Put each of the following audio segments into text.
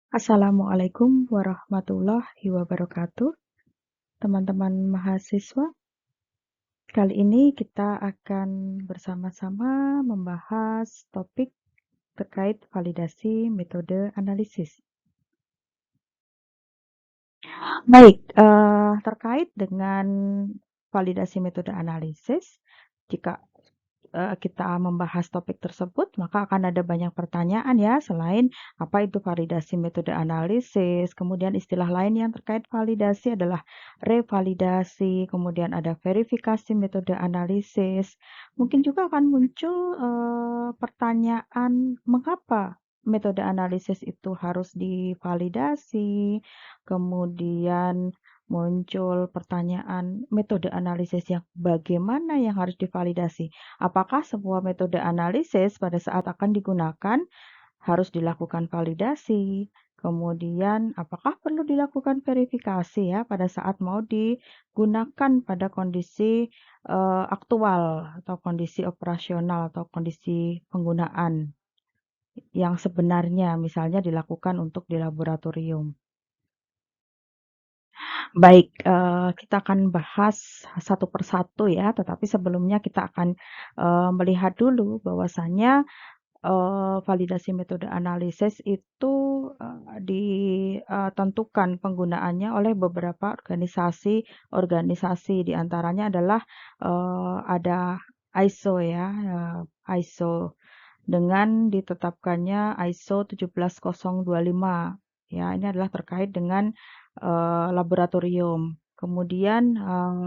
Assalamualaikum warahmatullahi wabarakatuh, teman-teman mahasiswa. Kali ini kita akan bersama-sama membahas topik terkait validasi metode analisis. Baik, terkait dengan validasi metode analisis, jika kita membahas topik tersebut, maka akan ada banyak pertanyaan ya, selain apa itu validasi metode analisis, kemudian istilah lain yang terkait validasi adalah revalidasi, kemudian ada verifikasi metode analisis. Mungkin juga akan muncul pertanyaan mengapa metode analisis itu harus divalidasi, kemudian muncul pertanyaan metode analisis yang bagaimana yang harus divalidasi. Apakah sebuah metode analisis pada saat akan digunakan harus dilakukan validasi? Kemudian, apakah perlu dilakukan verifikasi ya pada saat mau digunakan pada kondisi aktual atau kondisi operasional atau kondisi penggunaan yang sebenarnya, misalnya dilakukan untuk di laboratorium. Baik, kita akan bahas satu persatu ya, tetapi sebelumnya kita akan melihat dulu bahwasannya validasi metode analisis itu ditentukan penggunaannya oleh beberapa organisasi. Di antaranya adalah ada ISO ya, ISO dengan ditetapkannya ISO 17025. Ya, ini adalah terkait dengan laboratorium. Kemudian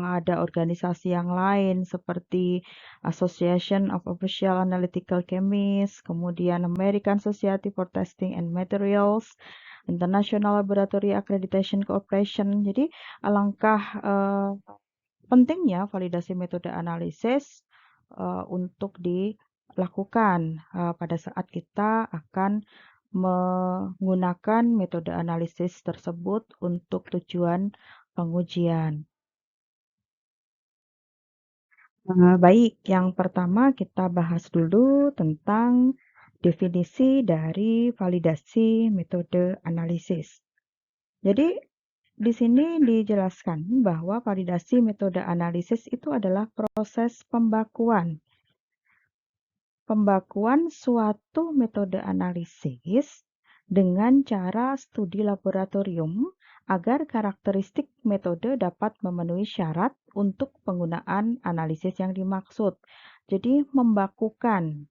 ada organisasi yang lain seperti Association of Official Analytical Chemists, kemudian American Society for Testing and Materials, International Laboratory Accreditation Corporation. Jadi alangkah pentingnya validasi metode analisis untuk dilakukan pada saat kita akan menggunakan metode analisis tersebut untuk tujuan pengujian. Baik, yang pertama kita bahas dulu tentang definisi dari validasi metode analisis. Jadi, di sini dijelaskan bahwa validasi metode analisis itu adalah proses pembakuan suatu metode analisis dengan cara studi laboratorium agar karakteristik metode dapat memenuhi syarat untuk penggunaan analisis yang dimaksud. Jadi membakukan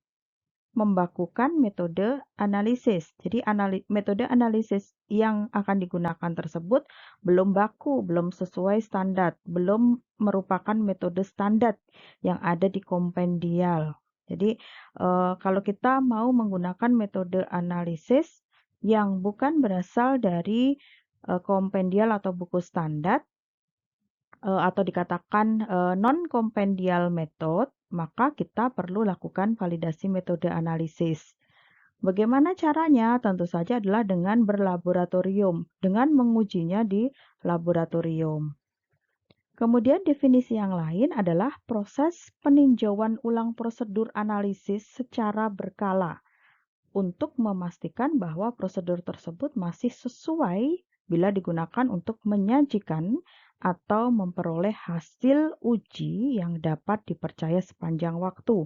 metode analisis. Jadi metode analisis yang akan digunakan tersebut belum baku, belum sesuai standar, belum merupakan metode standar yang ada di kompendial. Jadi kalau kita mau menggunakan metode analisis yang bukan berasal dari kompendial atau buku standar, atau dikatakan non-kompendial method, maka kita perlu lakukan validasi metode analisis. Bagaimana caranya? Tentu saja adalah dengan berlaboratorium, dengan mengujinya di laboratorium. Kemudian definisi yang lain adalah proses peninjauan ulang prosedur analisis secara berkala untuk memastikan bahwa prosedur tersebut masih sesuai bila digunakan untuk menyajikan atau memperoleh hasil uji yang dapat dipercaya sepanjang waktu.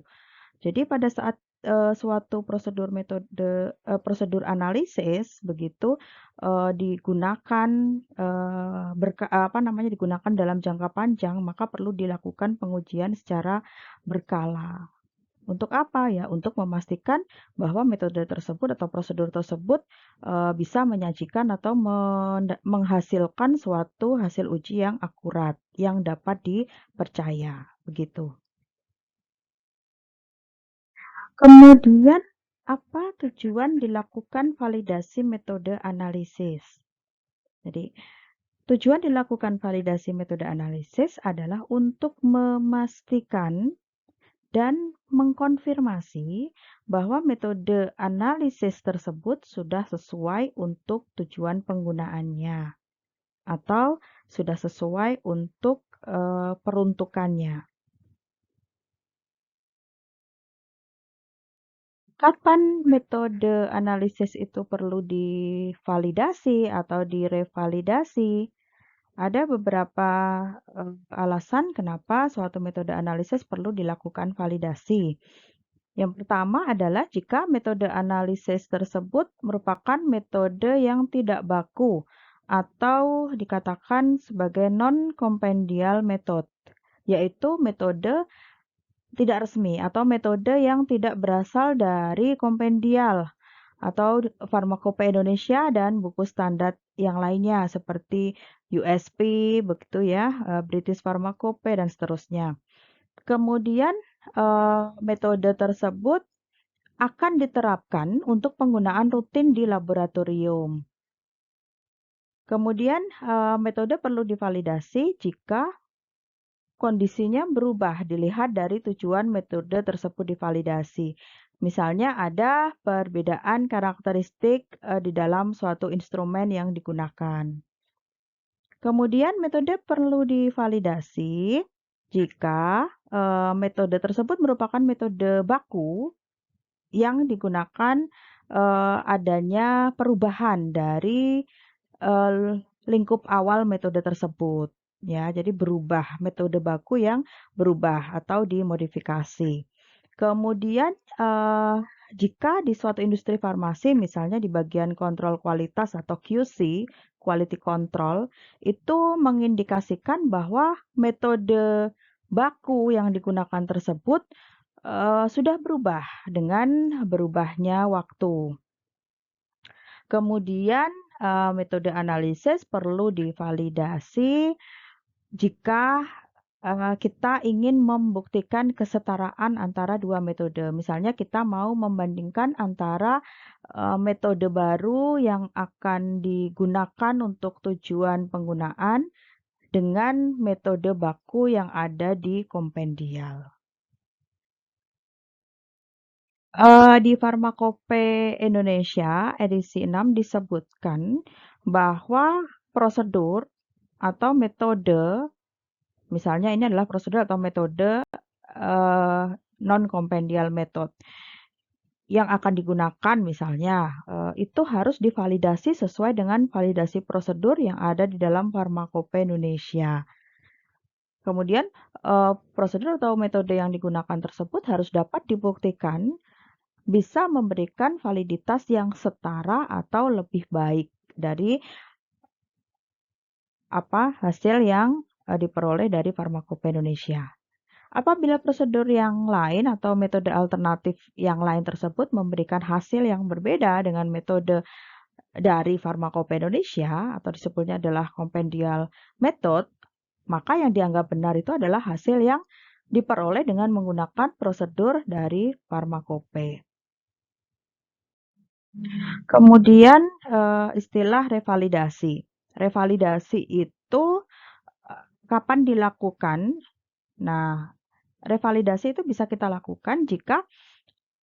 Jadi pada saat suatu prosedur analisis begitu digunakan digunakan dalam jangka panjang, maka perlu dilakukan pengujian secara berkala. Untuk apa ya? Untuk memastikan bahwa metode tersebut atau prosedur tersebut bisa menyajikan atau menghasilkan suatu hasil uji yang akurat, yang dapat dipercaya, begitu. Kemudian, apa tujuan dilakukan validasi metode analisis? Jadi, tujuan dilakukan validasi metode analisis adalah untuk memastikan dan mengkonfirmasi bahwa metode analisis tersebut sudah sesuai untuk tujuan penggunaannya atau sudah sesuai untuk peruntukannya. Kapan metode analisis itu perlu divalidasi atau direvalidasi? Ada beberapa alasan kenapa suatu metode analisis perlu dilakukan validasi. Yang pertama adalah jika metode analisis tersebut merupakan metode yang tidak baku atau dikatakan sebagai non-compendial method, yaitu metode tidak resmi atau metode yang tidak berasal dari kompendial atau Farmakope Indonesia dan buku standar yang lainnya seperti USP, begitu ya, British Pharmacope dan seterusnya. Kemudian metode tersebut akan diterapkan untuk penggunaan rutin di laboratorium. Kemudian metode perlu divalidasi jika kondisinya berubah dilihat dari tujuan metode tersebut divalidasi. Misalnya ada perbedaan karakteristik di dalam suatu instrumen yang digunakan. Kemudian metode perlu divalidasi jika metode tersebut merupakan metode baku yang digunakan adanya perubahan dari lingkup awal metode tersebut. Ya, jadi berubah, metode baku yang berubah atau dimodifikasi. Kemudian jika di suatu industri farmasi, misalnya di bagian kontrol kualitas atau QC, quality control, itu mengindikasikan bahwa metode baku yang digunakan tersebut sudah berubah dengan berubahnya waktu. Kemudian metode analisis perlu divalidasi jika kita ingin membuktikan kesetaraan antara dua metode. Misalnya kita mau membandingkan antara metode baru yang akan digunakan untuk tujuan penggunaan dengan metode baku yang ada di kompendial. Di Farmakope Indonesia edisi 6 disebutkan bahwa prosedur atau metode, misalnya ini adalah prosedur atau metode non-compendial method yang akan digunakan misalnya, itu harus divalidasi sesuai dengan validasi prosedur yang ada di dalam Farmakope Indonesia. Kemudian prosedur atau metode yang digunakan tersebut harus dapat dibuktikan bisa memberikan validitas yang setara atau lebih baik dari hasil yang diperoleh dari Farmakope Indonesia. Apabila prosedur yang lain atau metode alternatif yang lain tersebut memberikan hasil yang berbeda dengan metode dari Farmakope Indonesia atau disebutnya adalah compendial method, maka yang dianggap benar itu adalah hasil yang diperoleh dengan menggunakan prosedur dari Farmakope. Kemudian istilah revalidasi. Revalidasi itu kapan dilakukan? Nah, revalidasi itu bisa kita lakukan jika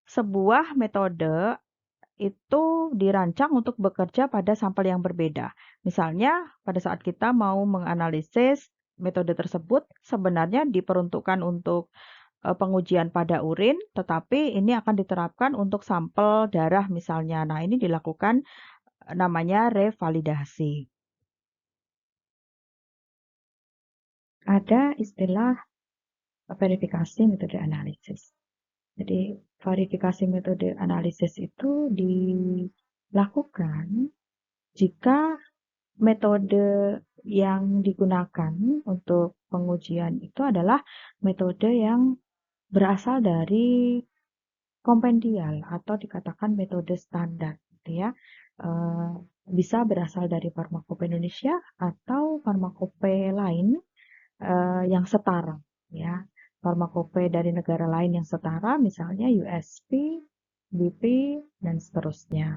sebuah metode itu dirancang untuk bekerja pada sampel yang berbeda. Misalnya, pada saat kita mau menganalisis metode tersebut sebenarnya diperuntukkan untuk pengujian pada urin, tetapi ini akan diterapkan untuk sampel darah misalnya. Nah, ini dilakukan namanya revalidasi. Ada istilah verifikasi metode analisis. Jadi, verifikasi metode analisis itu dilakukan jika metode yang digunakan untuk pengujian itu adalah metode yang berasal dari kompendial atau dikatakan metode standar, gitu ya. Bisa berasal dari Farmakope Indonesia atau Farmakope lain yang setara, ya. Farmakope dari negara lain yang setara, misalnya USP, BP, dan seterusnya.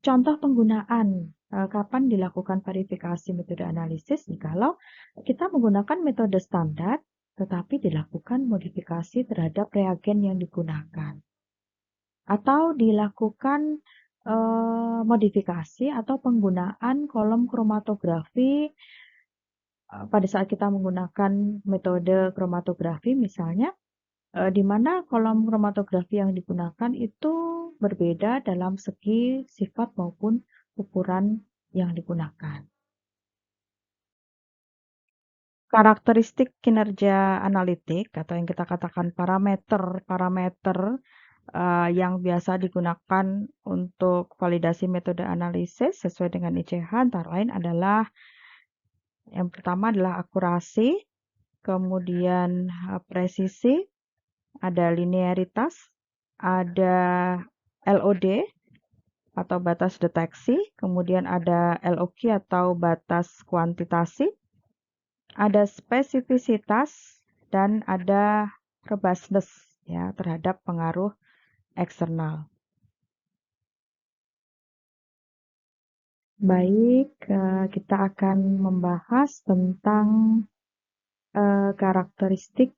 Contoh penggunaan kapan dilakukan verifikasi metode analisis jikalau kita menggunakan metode standar tetapi dilakukan modifikasi terhadap reagen yang digunakan atau dilakukan modifikasi atau penggunaan kolom kromatografi pada saat kita menggunakan metode kromatografi misalnya di mana kolom kromatografi yang digunakan itu berbeda dalam segi sifat maupun ukuran yang digunakan. Karakteristik kinerja analitik atau yang kita katakan parameter yang biasa digunakan untuk validasi metode analisis sesuai dengan ICH antara lain adalah yang pertama adalah akurasi, kemudian presisi, ada linearitas, ada LOD atau batas deteksi, kemudian ada LOQ atau batas kuantitasi, ada spesifisitas, dan ada robustness ya terhadap pengaruh eksternal. Baik, kita akan membahas tentang karakteristik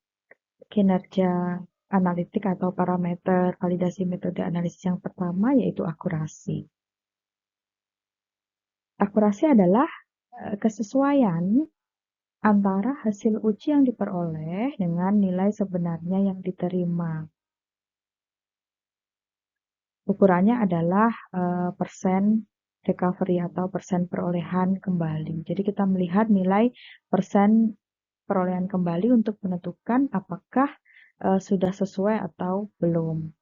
kinerja analitik atau parameter validasi metode analisis yang pertama yaitu akurasi. Akurasi adalah kesesuaian antara hasil uji yang diperoleh dengan nilai sebenarnya yang diterima. Ukurannya adalah persen recovery atau persen perolehan kembali. Jadi kita melihat nilai persen perolehan kembali untuk menentukan apakah sudah sesuai atau belum.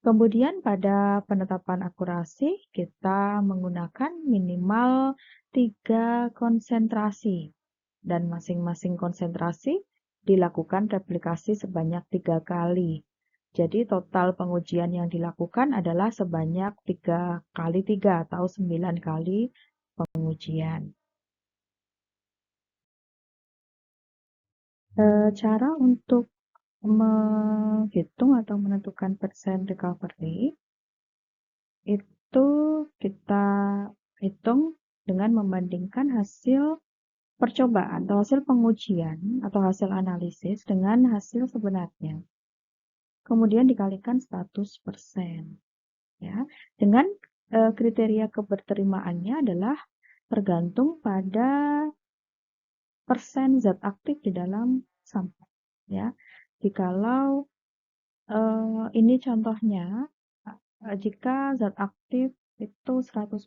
Kemudian pada penetapan akurasi kita menggunakan minimal 3 konsentrasi dan masing-masing konsentrasi dilakukan replikasi sebanyak 3 kali. Jadi total pengujian yang dilakukan adalah sebanyak 3 kali 3 atau 9 kali pengujian. Cara untuk menghitung atau menentukan persen recovery itu kita hitung dengan membandingkan hasil percobaan atau hasil pengujian atau hasil analisis dengan hasil sebenarnya. Kemudian dikalikan 100%. Ya, dengan kriteria keberterimaannya adalah tergantung pada persen zat aktif di dalam sampel. Ya, jikalau ini contohnya, jika zat aktif itu 100%,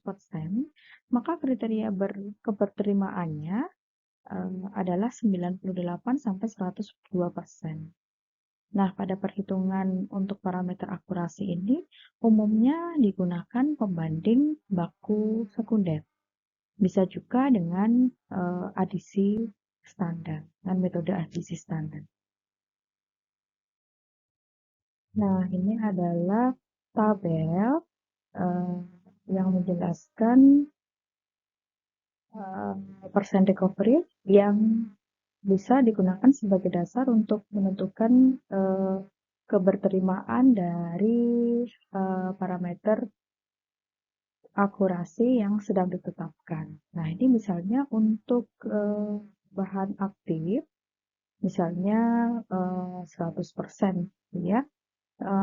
maka kriteria keberterimaannya adalah 98-102%. Nah, pada perhitungan untuk parameter akurasi ini, umumnya digunakan pembanding baku sekunder. Bisa juga dengan adisi standar, dan metode adisi standar. Nah, ini adalah tabel yang menjelaskan persen recovery yang bisa digunakan sebagai dasar untuk menentukan keberterimaan dari parameter akurasi yang sedang ditetapkan. Nah, ini misalnya untuk bahan aktif, misalnya 100%, ya.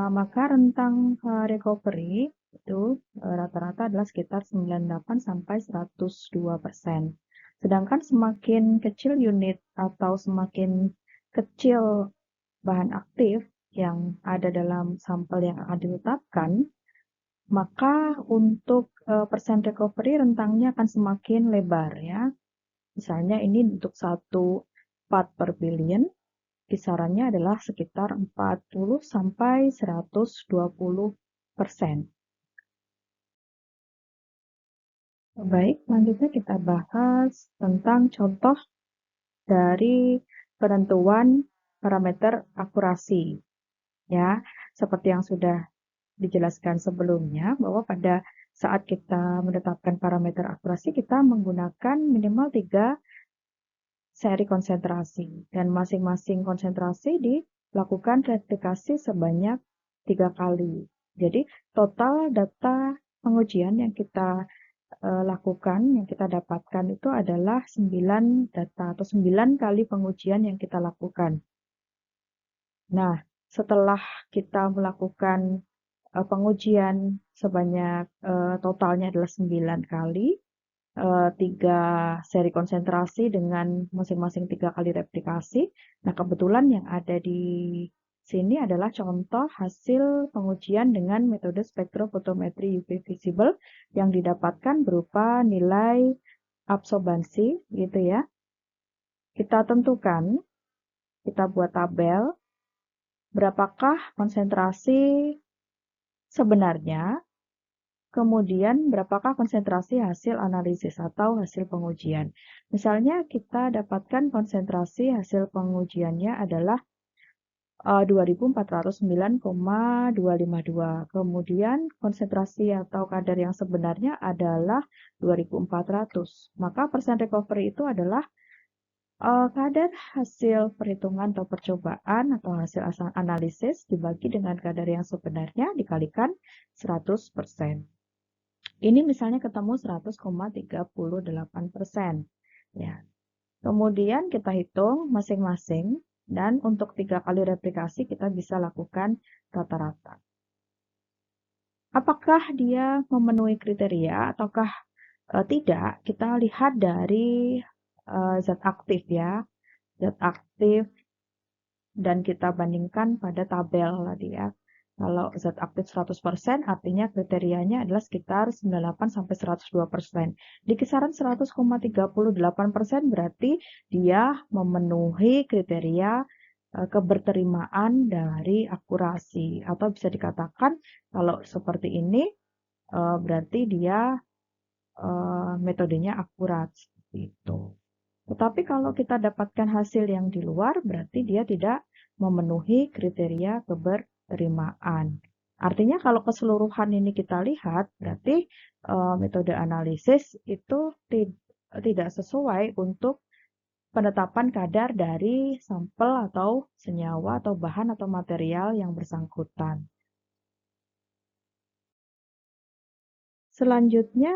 Maka rentang recovery itu rata-rata adalah sekitar 98-102%. Sedangkan semakin kecil unit atau semakin kecil bahan aktif yang ada dalam sampel yang akan ditetapkan, maka untuk persen recovery rentangnya akan semakin lebar ya. Misalnya ini untuk 1 part per billion, kisarannya adalah sekitar 40-120%. Baik, selanjutnya kita bahas tentang contoh dari penentuan parameter akurasi. Ya, seperti yang sudah dijelaskan sebelumnya, bahwa pada saat kita menetapkan parameter akurasi, kita menggunakan minimal 3 seri konsentrasi. Dan masing-masing konsentrasi dilakukan replikasi sebanyak 3 kali. Jadi, total data pengujian yang kita lakukan, yang kita dapatkan itu adalah 9 data atau 9 kali pengujian yang kita lakukan. Nah, setelah kita melakukan pengujian sebanyak totalnya adalah 9 kali, 3 seri konsentrasi dengan masing-masing 3 kali replikasi. Nah, kebetulan yang ada di sini adalah contoh hasil pengujian dengan metode spektrofotometri UV visible yang didapatkan berupa nilai absorbansi, gitu ya. Kita tentukan, kita buat tabel, berapakah konsentrasi sebenarnya, kemudian berapakah konsentrasi hasil analisis atau hasil pengujian. Misalnya kita dapatkan konsentrasi hasil pengujiannya adalah 2409,252. Kemudian konsentrasi atau kadar yang sebenarnya adalah 2400. Maka persen recovery itu adalah kadar hasil perhitungan atau percobaan atau hasil analisis dibagi dengan kadar yang sebenarnya dikalikan 100%. Ini misalnya ketemu 100,38%. Ya. Kemudian kita hitung masing-masing dan untuk 3 kali replikasi kita bisa lakukan rata-rata. Apakah dia memenuhi kriteria ataukah tidak? Kita lihat dari zat aktif ya. Zat aktif dan kita bandingkan pada tabel tadi ya. Kalau zat aktif 100% artinya kriterianya adalah sekitar 98-102%. Di kisaran 100,38% berarti dia memenuhi kriteria keberterimaan dari akurasi. Atau bisa dikatakan kalau seperti ini berarti dia metodenya akurat. Seperti itu. Tetapi kalau kita dapatkan hasil yang di luar berarti dia tidak memenuhi kriteria keberterimaan. Artinya kalau keseluruhan ini kita lihat, berarti metode analisis itu tidak sesuai untuk penetapan kadar dari sampel atau senyawa atau bahan atau material yang bersangkutan. Selanjutnya,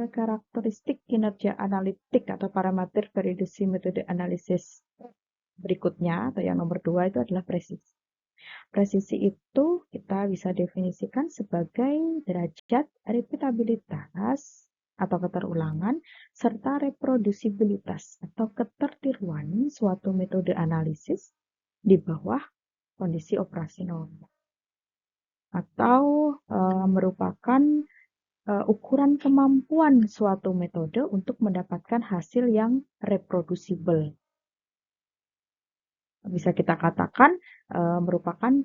karakteristik kinerja analitik atau parameter variasi metode analisis berikutnya atau yang nomor 2 itu adalah presisi. Presisi itu kita bisa definisikan sebagai derajat repeatabilitas atau keterulangan serta reprodusibilitas atau ketertiruan suatu metode analisis di bawah kondisi operasi normal atau merupakan ukuran kemampuan suatu metode untuk mendapatkan hasil yang reproducible. Bisa kita katakan merupakan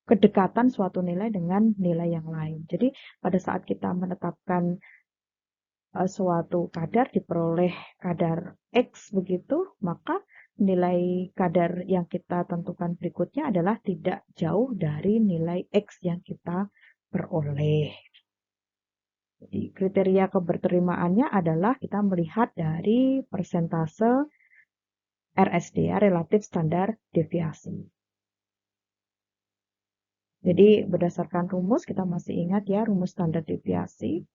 kedekatan suatu nilai dengan nilai yang lain. Jadi pada saat kita menetapkan suatu kadar diperoleh kadar X begitu, maka nilai kadar yang kita tentukan berikutnya adalah tidak jauh dari nilai X yang kita peroleh. Jadi kriteria keberterimaannya adalah kita melihat dari persentase RSD, relatif standar deviasi. Jadi berdasarkan rumus, kita masih ingat ya rumus standar deviasi.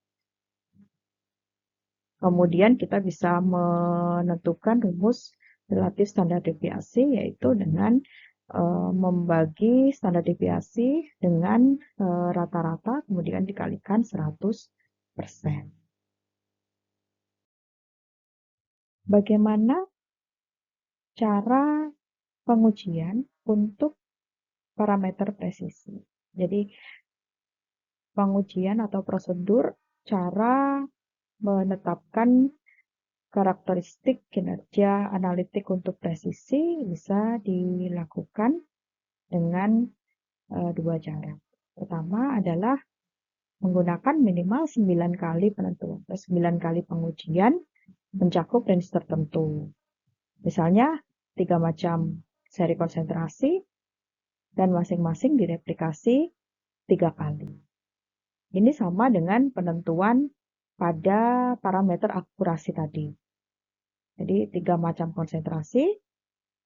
Kemudian kita bisa menentukan rumus relatif standar deviasi yaitu dengan membagi standar deviasi dengan rata-rata kemudian dikalikan 100%. Bagaimana cara pengujian untuk parameter presisi? Jadi pengujian atau prosedur cara menetapkan karakteristik kinerja analitik untuk presisi bisa dilakukan dengan 2 cara. Pertama adalah menggunakan minimal 9 kali penentuan atau 9 kali pengujian mencakup range tertentu. Misalnya 3 macam seri konsentrasi dan masing-masing direplikasi 3 kali. Ini sama dengan penentuan pada parameter akurasi tadi. Jadi 3 macam konsentrasi,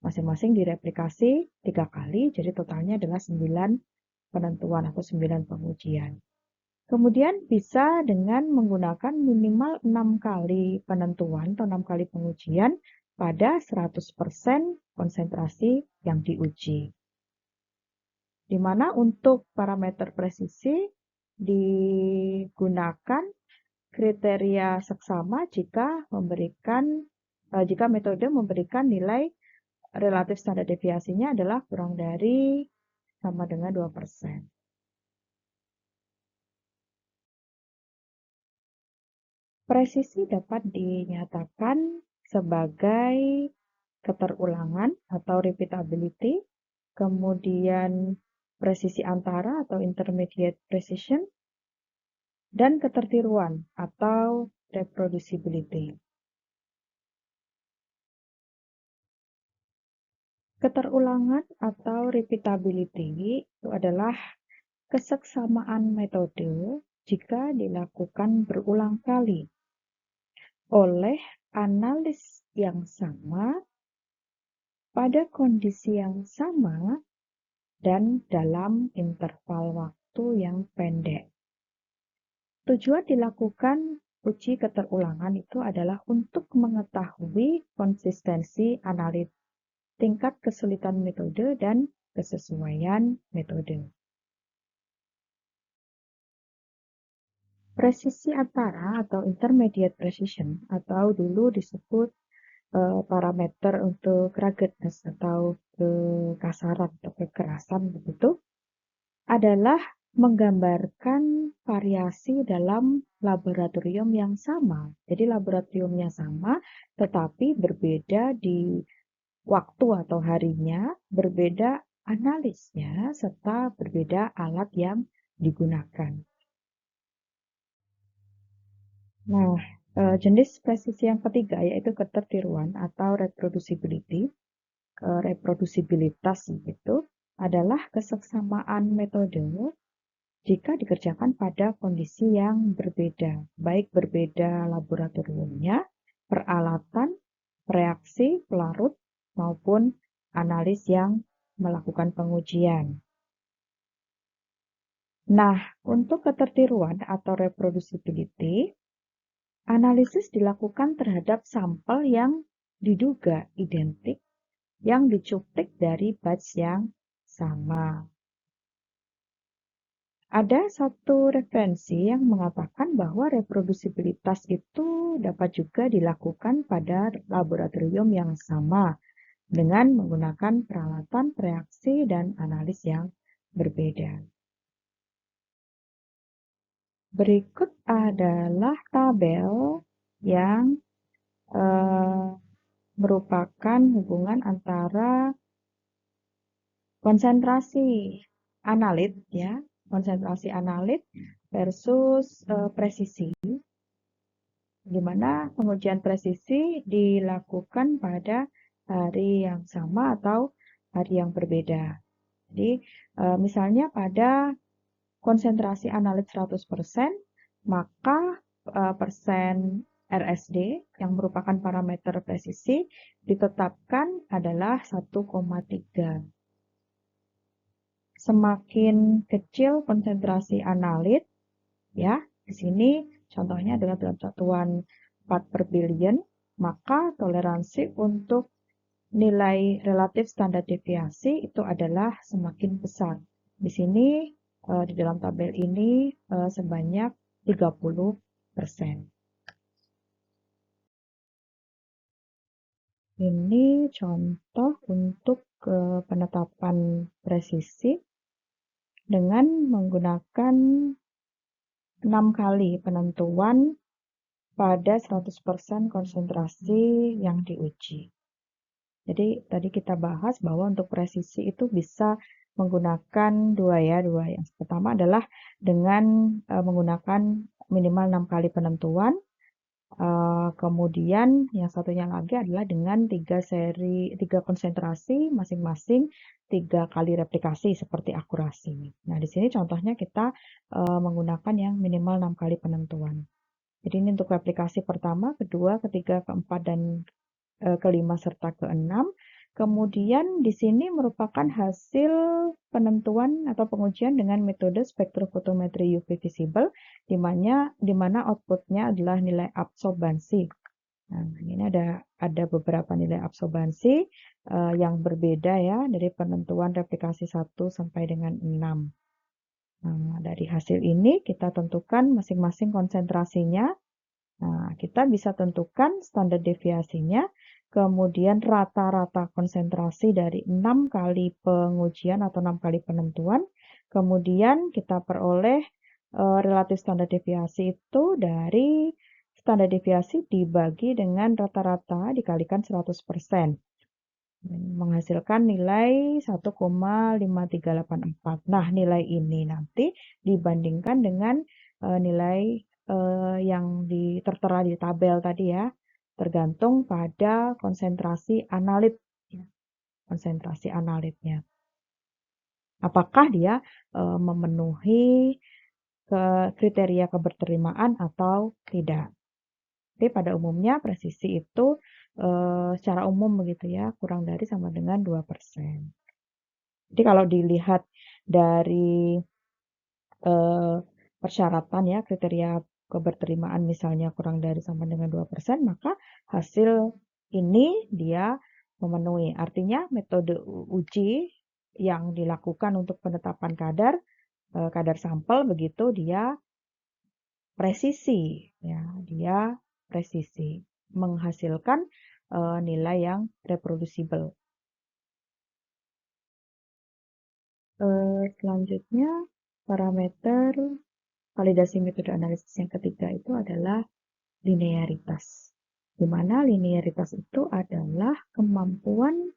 masing-masing direplikasi 3 kali, jadi totalnya adalah 9 penentuan atau 9 pengujian. Kemudian bisa dengan menggunakan minimal 6 kali penentuan atau 6 kali pengujian pada 100% konsentrasi yang diuji. Di mana untuk parameter presisi digunakan kriteria seksama jika metode memberikan nilai relatif standar deviasinya adalah kurang dari sama dengan 2%. Presisi dapat dinyatakan sebagai keterulangan atau repeatability, kemudian presisi antara atau intermediate precision, dan ketertiruan atau reproducibility. Keterulangan atau repeatability itu adalah keseksamaan metode jika dilakukan berulang kali oleh analis yang sama pada kondisi yang sama dan dalam interval waktu yang pendek. Tujuan dilakukan uji keterulangan itu adalah untuk mengetahui konsistensi analitik, tingkat kesulitan metode, dan kesesuaian metode. Presisi antara atau intermediate precision atau dulu disebut parameter untuk ruggedness atau kekasaran atau kekerasan begitu, adalah menggambarkan variasi dalam laboratorium yang sama. Jadi laboratoriumnya sama, tetapi berbeda di waktu atau harinya, berbeda analisnya, serta berbeda alat yang digunakan. Nah, jenis presisi yang ketiga yaitu ketertiruan atau reproducibility, reprodusibilitas gitu, adalah keseksamaan metode jika dikerjakan pada kondisi yang berbeda, baik berbeda laboratoriumnya, peralatan, reaksi, pelarut, maupun analis yang melakukan pengujian. Nah, untuk ketertiruan atau reproducibility, analisis dilakukan terhadap sampel yang diduga identik yang dicuplik dari batch yang sama. Ada satu referensi yang mengatakan bahwa reprodusibilitas itu dapat juga dilakukan pada laboratorium yang sama dengan menggunakan peralatan, reaksi, dan analis yang berbeda. Berikut adalah tabel yang merupakan hubungan antara konsentrasi analit ya, konsentrasi analit versus presisi, di mana pengujian presisi dilakukan pada hari yang sama atau hari yang berbeda. Jadi misalnya pada konsentrasi analit 100%, maka persen RSD yang merupakan parameter presisi ditetapkan adalah 1,3. Semakin kecil konsentrasi analit, ya, di sini contohnya adalah dalam satuan 4/billion, maka toleransi untuk nilai relatif standar deviasi itu adalah semakin besar. Di sini di dalam tabel ini sebanyak 30%. Ini contoh untuk penetapan presisi dengan menggunakan 6 kali penentuan pada 100% konsentrasi yang diuji. Jadi tadi kita bahas bahwa untuk presisi itu bisa menggunakan dua. Yang pertama adalah dengan menggunakan minimal 6 kali penentuan. Kemudian yang satunya lagi adalah dengan 3 konsentrasi masing-masing 3 kali replikasi seperti akurasi. Nah, di sini contohnya kita menggunakan yang minimal 6 kali penentuan. Jadi ini untuk replikasi pertama, kedua, ketiga, keempat, dan kelima serta keenam. Kemudian di sini merupakan hasil penentuan atau pengujian dengan metode spektrofotometri UV visible, di mana outputnya adalah nilai absorbansi. Nah, ini ada beberapa nilai absorbansi yang berbeda ya, dari penentuan replikasi 1 sampai dengan 6. Nah, dari hasil ini kita tentukan masing-masing konsentrasinya. Nah, kita bisa tentukan standar deviasinya, kemudian rata-rata konsentrasi dari 6 kali pengujian atau 6 kali penentuan. Kemudian kita peroleh relatif standar deviasi itu dari standar deviasi dibagi dengan rata-rata dikalikan 100%. Menghasilkan nilai 1,5384. Nah, nilai ini nanti dibandingkan dengan nilai yang tertera di tabel tadi ya, tergantung pada konsentrasi analit, ya, konsentrasi analitnya. Apakah dia memenuhi kriteria keberterimaan atau tidak. Tapi pada umumnya presisi itu secara umum begitu ya, kurang dari sama dengan 2%. Jadi kalau dilihat dari persyaratan ya, kriteria keberterimaan misalnya kurang dari sama dengan 2%, maka hasil ini dia memenuhi. Artinya metode uji yang dilakukan untuk penetapan kadar sampel begitu dia presisi, ya, dia presisi menghasilkan nilai yang reproducible. Selanjutnya, parameter validasi metode analisis yang ketiga itu adalah linearitas. Di mana linearitas itu adalah kemampuan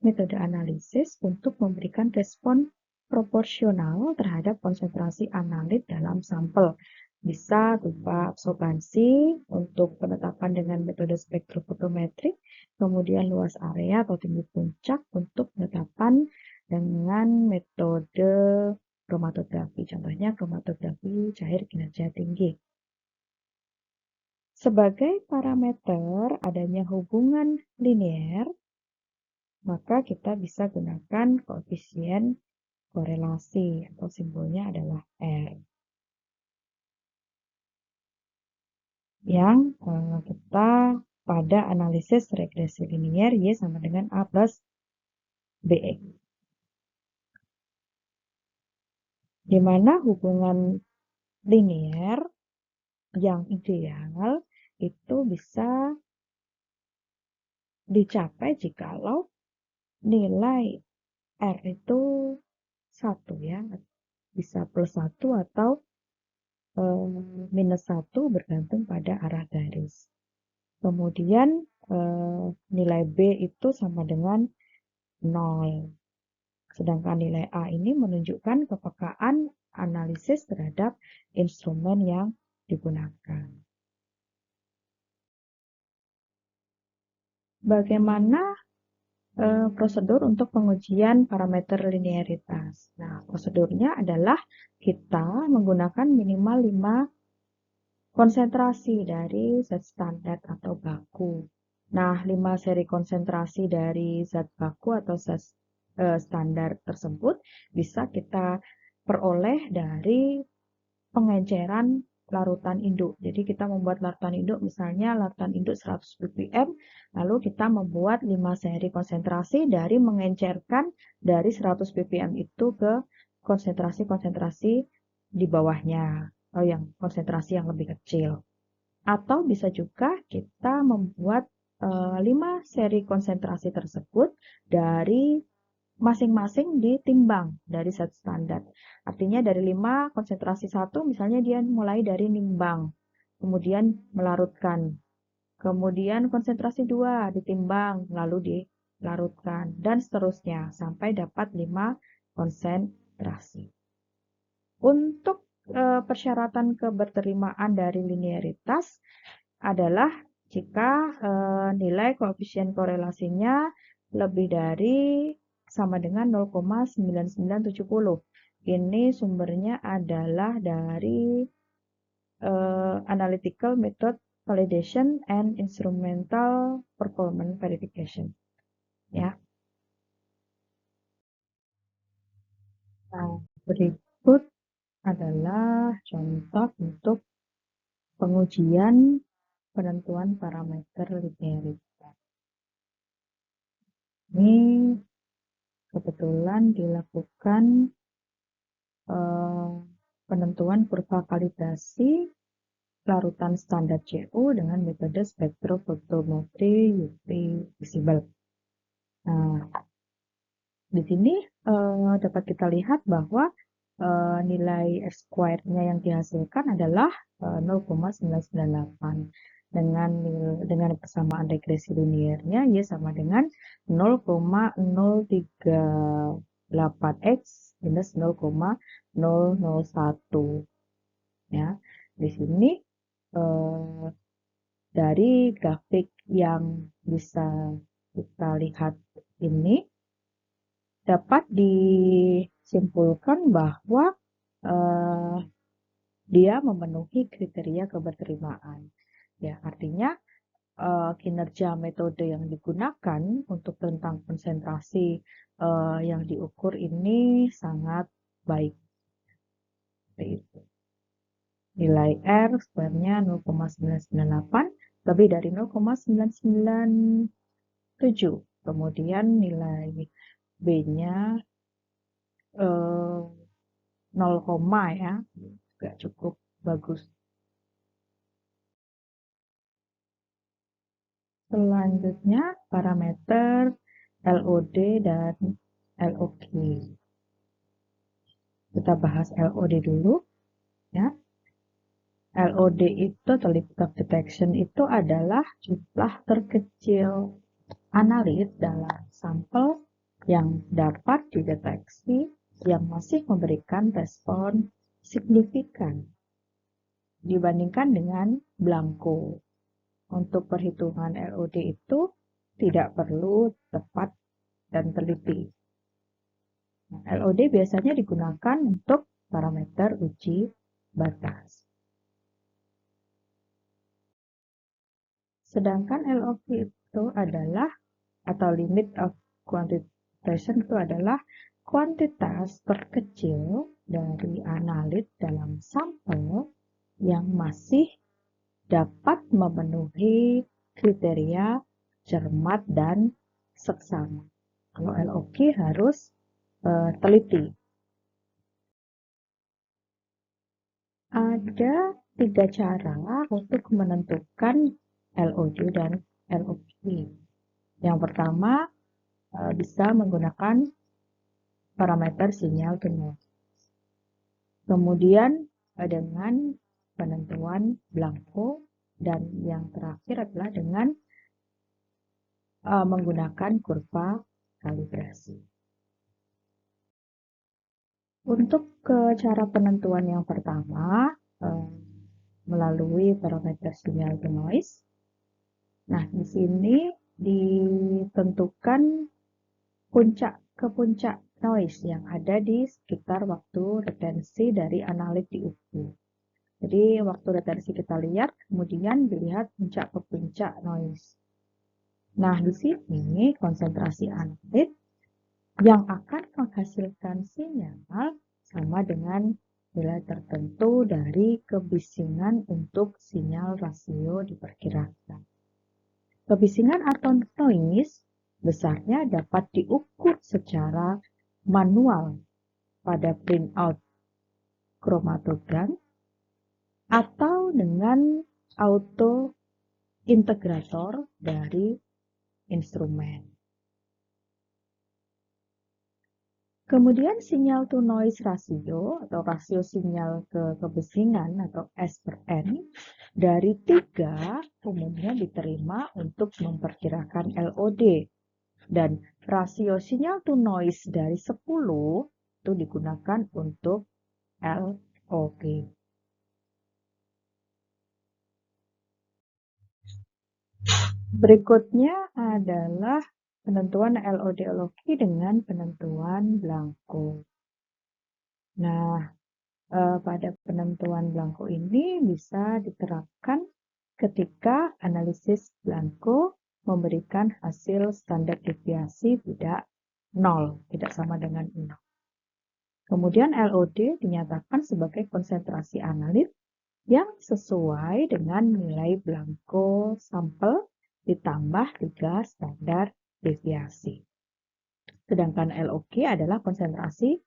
metode analisis untuk memberikan respon proporsional terhadap konsentrasi analit dalam sampel. Bisa berupa absorbansi untuk penetapan dengan metode spektrofotometrik, kemudian luas area atau tinggi puncak untuk penetapan dengan metode kromatografi. Contohnya kromatografi cair kinerja tinggi. Sebagai parameter adanya hubungan linear, maka kita bisa gunakan koefisien korelasi atau simbolnya adalah R. Yang kita pada analisis regresi linier Y sama dengan A plus BE. Di mana hubungan linear yang ideal itu bisa dicapai jikalau nilai R itu 1 ya, bisa plus 1 atau minus 1 bergantung pada arah garis. Kemudian nilai B itu sama dengan 0. Sedangkan nilai A ini menunjukkan kepekaan analisis terhadap instrumen yang digunakan. Bagaimana prosedur untuk pengujian parameter linearitas? Nah, prosedurnya adalah kita menggunakan minimal 5 konsentrasi dari zat standar atau baku. Nah, 5 seri konsentrasi dari zat baku atau zat standar tersebut bisa kita peroleh dari pengenceran larutan induk. Jadi kita membuat larutan induk, misalnya larutan induk 100 ppm, lalu kita membuat 5 seri konsentrasi dari mengencerkan dari 100 ppm itu ke konsentrasi-konsentrasi di bawahnya, atau yang konsentrasi yang lebih kecil. Atau bisa juga kita membuat 5 seri konsentrasi tersebut dari masing-masing ditimbang dari zat standar. Artinya dari 5 konsentrasi 1 misalnya dia mulai dari nimbang, kemudian melarutkan. Kemudian konsentrasi 2 ditimbang, lalu dilarutkan, dan seterusnya sampai dapat 5 konsentrasi. Untuk persyaratan keberterimaan dari linearitas adalah jika nilai koefisien korelasinya lebih dari sama dengan 0,9970. Ini sumbernya adalah dari Analytical Method Validation and Instrumental Performance Verification. Ya. Nah, berikut adalah contoh untuk pengujian penentuan parameter linearitas. Ini kebetulan dilakukan penentuan kurva kalibrasi larutan standar CO dengan metode spektrofotometri UV visible. Nah, di sini dapat kita lihat bahwa nilai R-squared-nya yang dihasilkan adalah 0,998 dengan persamaan regresi linearnya y sama dengan 0,038x minus 0,001 ya. Di sini dari grafik yang bisa kita lihat ini dapat disimpulkan bahwa dia memenuhi kriteria keberterimaan. Ya, artinya kinerja metode yang digunakan untuk tentang konsentrasi yang diukur ini sangat baik. Itu. Nilai R square-nya 0,998 lebih dari 0,997. Kemudian nilai B-nya 0, ya, juga cukup bagus. Selanjutnya parameter LOD dan LOQ. Kita bahas LOD dulu, ya. LOD itu, Least Count Detection, itu adalah jumlah terkecil analit dalam sampel yang dapat dideteksi yang masih memberikan respon signifikan dibandingkan dengan blanko. Untuk perhitungan LOD itu tidak perlu tepat dan teliti. Nah, LOD biasanya digunakan untuk parameter uji batas. Sedangkan LOQ itu adalah, atau limit of quantization itu adalah kuantitas terkecil dari analit dalam sampel yang masih dapat memenuhi kriteria cermat dan seksama. Kalau LOQ harus teliti. Ada 3 cara untuk menentukan LOD dan LOQ. Yang pertama, bisa menggunakan parameter sinyal to noise. Kemudian dengan penentuan blanko, dan yang terakhir adalah dengan menggunakan kurva kalibrasi. Untuk cara penentuan yang pertama, melalui parameter sinyal to noise. Nah, di sini ditentukan puncak ke puncak noise yang ada di sekitar waktu retensi dari analit diukur. Jadi waktu retensi kita lihat, kemudian dilihat puncak ke puncak noise. Nah, di sini konsentrasi analit yang akan menghasilkan sinyal sama dengan nilai tertentu dari kebisingan untuk sinyal rasio diperkirakan. Kebisingan atau noise besarnya dapat diukur secara manual pada printout kromatogram atau dengan auto integrator dari instrumen. Kemudian sinyal to noise ratio atau rasio sinyal ke kebisingan atau S/N dari 3 umumnya diterima untuk memperkirakan LOD, dan rasio sinyal to noise dari 10 itu digunakan untuk LOQ. Berikutnya adalah penentuan LOD/LOQ dengan penentuan blanko. Nah, pada penentuan blanko ini bisa diterapkan ketika analisis blanko memberikan hasil standar deviasi tidak 0, tidak sama dengan 0. Kemudian LOD dinyatakan sebagai konsentrasi analit yang sesuai dengan nilai blanko sampel ditambah 3 standar deviasi. Sedangkan LOQ adalah konsentrasi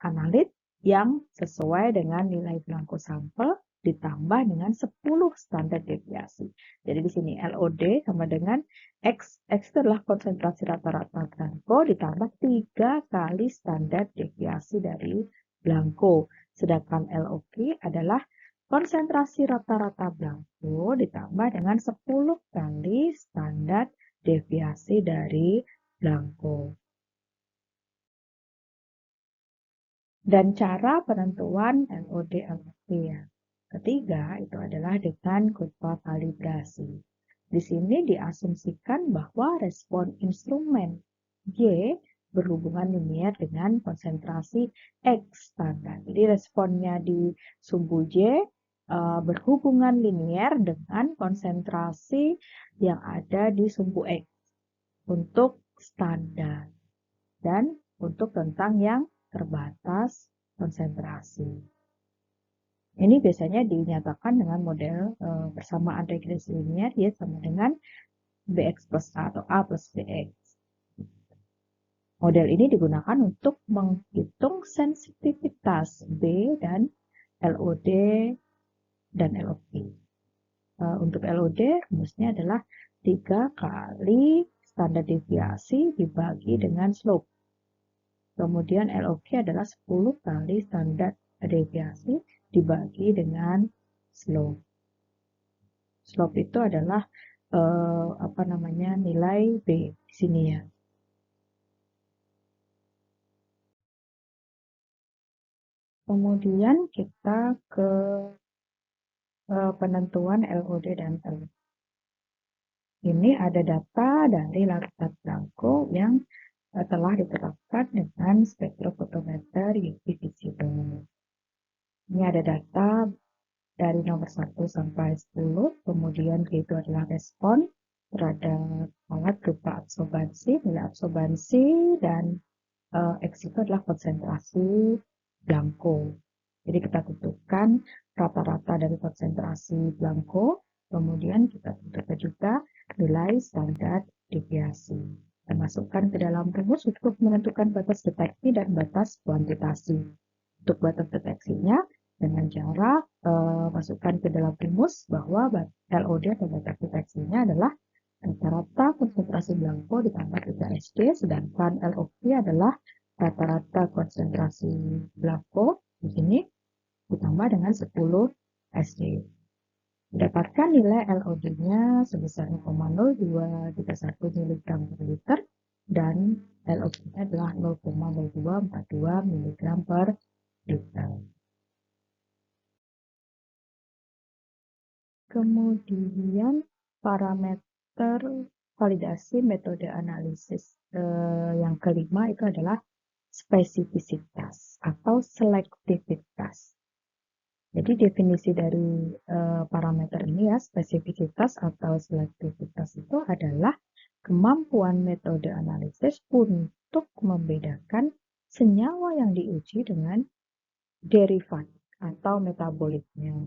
analit yang sesuai dengan nilai Blanco sampel ditambah dengan 10 standar deviasi. Jadi di sini LOD sama dengan X itu adalah konsentrasi rata-rata Blanco ditambah 3 kali standar deviasi dari Blanco. Sedangkan LOQ adalah konsentrasi rata-rata Blanco ditambah dengan 10 kali standar deviasi dari Blanco. Dan cara penentuan LOD LOQ ya. Ketiga itu adalah dengan kurva kalibrasi. Di sini diasumsikan bahwa respon instrumen Y berhubungan linier dengan konsentrasi X standar. Jadi responnya di sumbu Y berhubungan linier dengan konsentrasi yang ada di sumbu X untuk standar dan untuk rentang yang terbatas konsentrasi. Ini biasanya dinyatakan dengan model persamaan regresi linier ya sama dengan Bx plus A atau A plus Bx. Model ini digunakan untuk menghitung sensitivitas B dan LOD dan LOQ. Untuk LOD rumusnya adalah 3 kali standar deviasi dibagi dengan slope. Kemudian LOQ adalah 10 kali standar deviasi dibagi dengan slope. Slope itu adalah nilai B di sini ya. Kemudian kita ke penentuan LOD dan LOQ. Ini ada data dari larutan Blanco yang telah ditetapkan dengan spektrofotometer UV visible. Ini ada data dari nomor 1 sampai 10, kemudian itu adalah respon terhadap alat berupa absorbansi, nilai absorbansi, dan X itu adalah konsentrasi Blanco. Jadi kita tentukan rata-rata dari konsentrasi Blanco, kemudian kita tentukan juga nilai standar deviasi. Kita masukkan ke dalam rumus untuk menentukan batas deteksi dan batas kuantitasi. Untuk batas deteksinya, dengan cara masukkan ke dalam rumus bahwa LOD atau batas deteksinya adalah rata-rata konsentrasi Blanco ditambah 3 SD, sedangkan LOQ adalah rata-rata konsentrasi Blanco di sini ditambah dengan 10 SD. Mendapatkan nilai LOD-nya sebesar 0,0231 mg per liter dan LOQ-nya adalah 0,0242 mg per liter. Kemudian parameter validasi metode analisis yang kelima itu adalah spesifisitas atau selektivitas. Jadi definisi dari parameter ini ya, spesifisitas atau selektivitas itu adalah kemampuan metode analisis untuk membedakan senyawa yang diuji dengan derivat atau metabolitnya.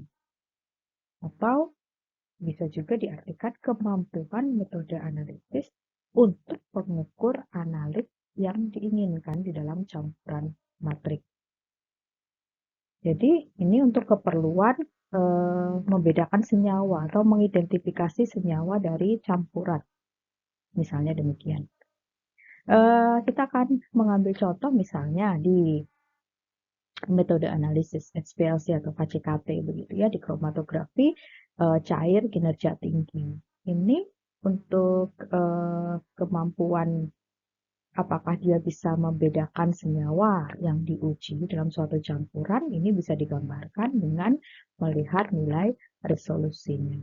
Atau bisa juga diartikan kemampuan metode analisis untuk mengukur analit yang diinginkan di dalam campuran matrik. Jadi ini untuk keperluan membedakan senyawa atau mengidentifikasi senyawa dari campuran. Misalnya demikian. Kita akan mengambil contoh misalnya di metode analisis HPLC atau KCKT begitu ya, di kromatografi cair kinerja tinggi. Ini untuk kemampuan apakah dia bisa membedakan senyawa yang diuji dalam suatu campuran, ini bisa digambarkan dengan melihat nilai resolusinya.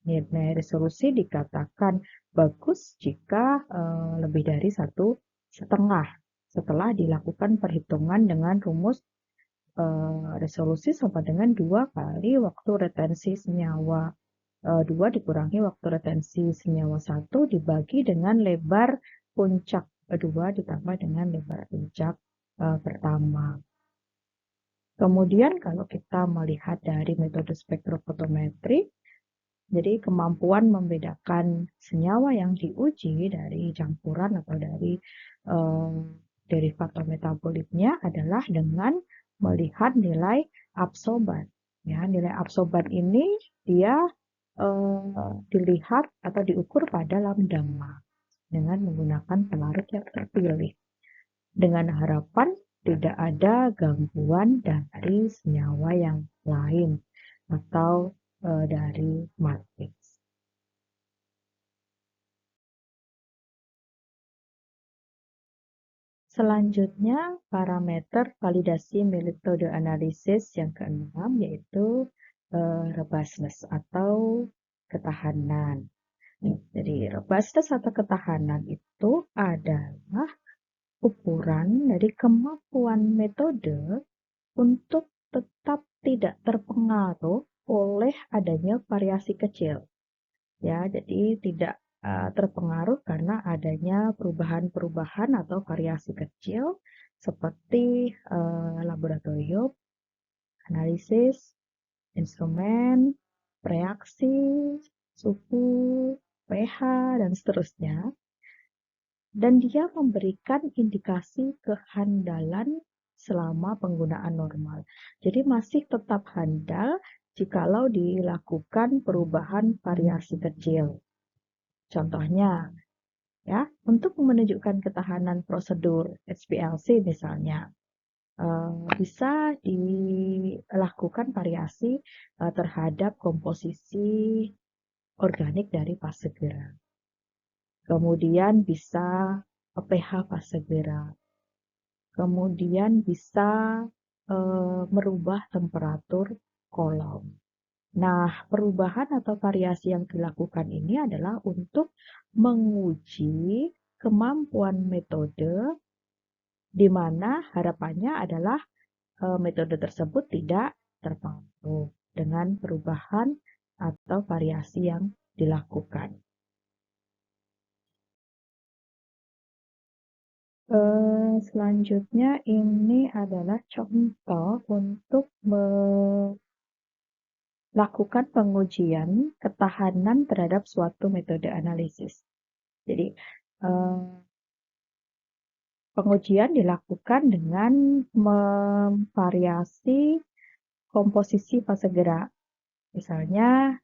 Nilai resolusi dikatakan bagus jika lebih dari 1,5 setelah dilakukan perhitungan dengan rumus resolusi sama dengan 2 kali waktu retensi senyawa 2 dikurangi waktu retensi senyawa 1 dibagi dengan lebar puncak 2 ditambah dengan lebar puncak pertama. Kemudian kalau kita melihat dari metode spektrofotometri, jadi kemampuan membedakan senyawa yang diuji dari campuran atau dari derivat atau metabolitnya adalah dengan melihat nilai absorban. Ya, nilai absorban ini dia dilihat atau diukur pada lambda Mach dengan menggunakan pelarut yang terpilih. Dengan harapan tidak ada gangguan dari senyawa yang lain atau dari matrix. Selanjutnya, parameter validasi metode analisis yang keenam yaitu robustness atau ketahanan. Jadi, robustness atau ketahanan itu adalah ukuran dari kemampuan metode untuk tetap tidak terpengaruh oleh adanya variasi kecil. Ya, jadi tidak terpengaruh karena adanya perubahan-perubahan atau variasi kecil seperti laboratorium, analisis, instrumen, reaksi, suhu, pH, dan seterusnya. Dan dia memberikan indikasi kehandalan selama penggunaan normal. Jadi masih tetap handal jikalau dilakukan perubahan variasi kecil. Contohnya, ya, untuk menunjukkan ketahanan prosedur HPLC misalnya, bisa dilakukan variasi terhadap komposisi organik dari fase gerak. Kemudian bisa pH fase gerak. Kemudian bisa merubah temperatur kolom. Nah, perubahan atau variasi yang dilakukan ini adalah untuk menguji kemampuan metode di mana harapannya adalah metode tersebut tidak terpengaruh dengan perubahan atau variasi yang dilakukan. Selanjutnya ini adalah contoh untuk melakukan pengujian ketahanan terhadap suatu metode analisis. Jadi, pengujian dilakukan dengan memvariasi komposisi fase gerak. Misalnya,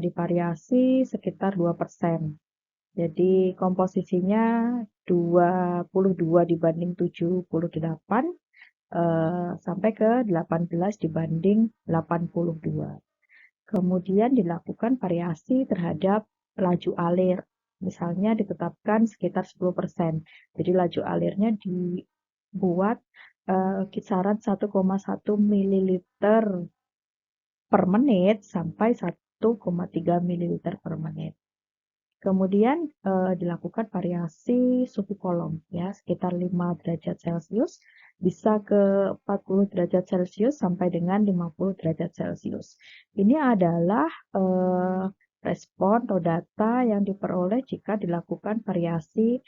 divariasi sekitar 2%. Jadi, komposisinya 22 dibanding 78, sampai ke 18 dibanding 82. Kemudian dilakukan variasi terhadap laju alir. Misalnya ditetapkan sekitar 10%. Jadi laju alirnya dibuat kisaran 1,1 ml per menit sampai 1,3 ml per menit. Kemudian dilakukan variasi suhu kolom ya sekitar 5 derajat Celcius bisa ke 40 derajat Celcius sampai dengan 50 derajat Celcius. Ini adalah respon atau data yang diperoleh jika dilakukan variasi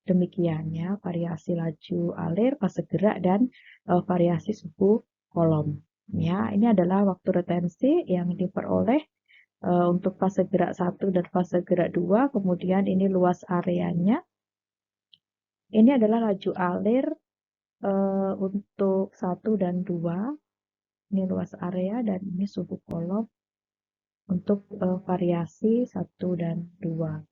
demikian ya, variasi laju alir, fase gerak dan variasi suhu kolom. Ya, ini adalah waktu retensi yang diperoleh untuk fase gerak 1 dan fase gerak 2, kemudian ini luas areanya. Ini adalah laju alir untuk 1 dan 2. Ini luas area dan ini suhu kolom untuk variasi 1 dan 2.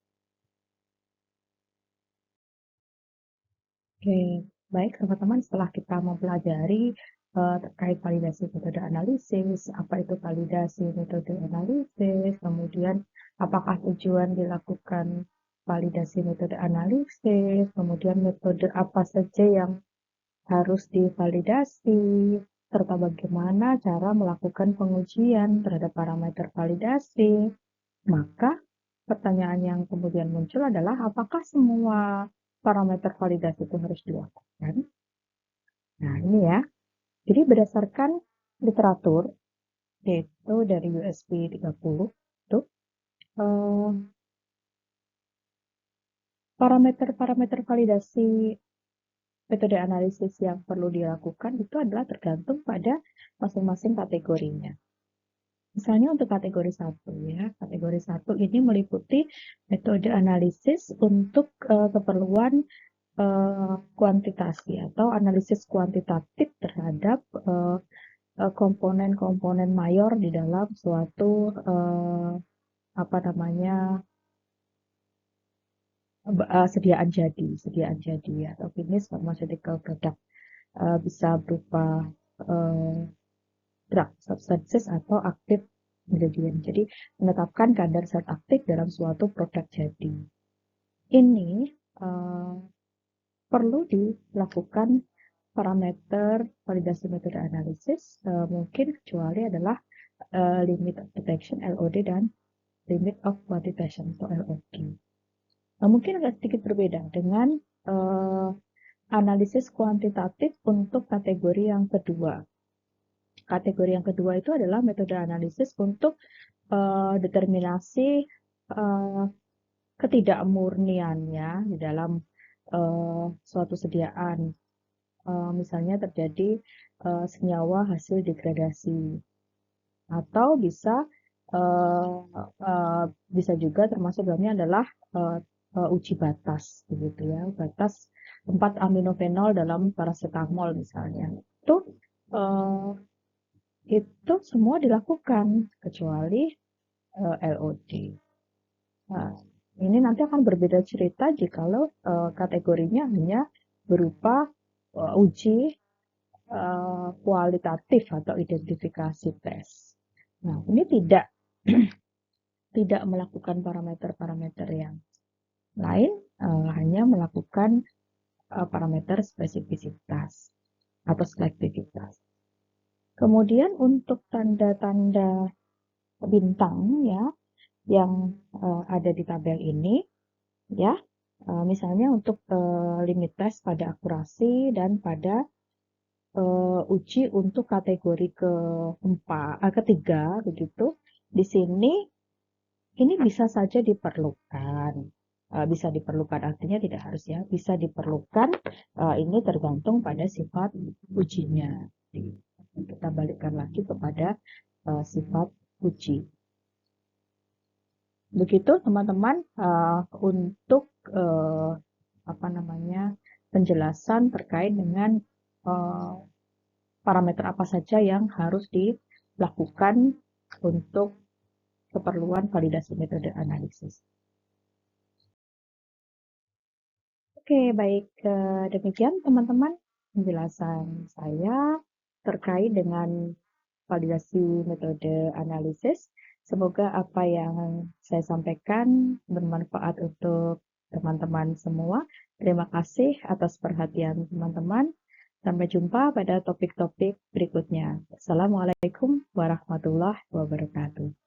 Oke, baik teman-teman, setelah kita mempelajari terkait validasi metode analisis, apa itu validasi metode analisis, kemudian apakah tujuan dilakukan validasi metode analisis, kemudian metode apa saja yang harus divalidasi, serta bagaimana cara melakukan pengujian terhadap parameter validasi. Maka pertanyaan yang kemudian muncul adalah apakah semua parameter validasi itu harus dilakukan? Nah, ini ya. Jadi berdasarkan literatur, yaitu dari USP 30, itu parameter-parameter validasi metode analisis yang perlu dilakukan itu adalah tergantung pada masing-masing kategorinya. Misalnya untuk kategori 1 ya, kategori 1 ini meliputi metode analisis untuk keperluan kuantitasi atau analisis kuantitatif terhadap komponen-komponen mayor di dalam suatu sediaan jadi atau finished pharmaceutical product, bisa berupa drug substances atau active ingredient. Jadi menetapkan kadar zat aktif dalam suatu produk jadi. Ini perlu dilakukan parameter validasi metode analisis, mungkin kecuali adalah limit of detection LOD dan limit of quantitation atau LOQ. Nah, mungkin agak sedikit berbeda dengan analisis kuantitatif untuk kategori yang kedua. Kategori yang kedua itu adalah metode analisis untuk determinasi ketidakmurniannya di dalam suatu sediaan. Misalnya terjadi senyawa hasil degradasi, atau bisa juga termasuk dalamnya adalah uji batas, begitu ya, batas 4 aminofenol dalam paracetamol misalnya. Itu semua dilakukan kecuali LOD. Nah, ini nanti akan berbeda cerita jikalau kategorinya hanya berupa uji kualitatif atau identifikasi tes. Nah, ini tidak melakukan parameter-parameter yang lain, hanya melakukan parameter spesifisitas atau selektivitas. Kemudian untuk tanda-tanda bintang ya yang ada di tabel ini ya, misalnya untuk limit test pada akurasi dan pada uji untuk kategori ketiga begitu. Di sini ini bisa saja diperlukan. Bisa diperlukan artinya tidak harus ya, bisa diperlukan. Ini tergantung pada sifat ujinya. Kita balikkan lagi kepada sifat uji. Begitu teman-teman untuk penjelasan terkait dengan parameter apa saja yang harus dilakukan untuk keperluan validasi metode analisis. Oke, baik, demikian teman-teman penjelasan saya terkait dengan validasi metode analisis. Semoga apa yang saya sampaikan bermanfaat untuk teman-teman semua. Terima kasih atas perhatian teman-teman. Sampai jumpa pada topik-topik berikutnya. Assalamualaikum warahmatullahi wabarakatuh.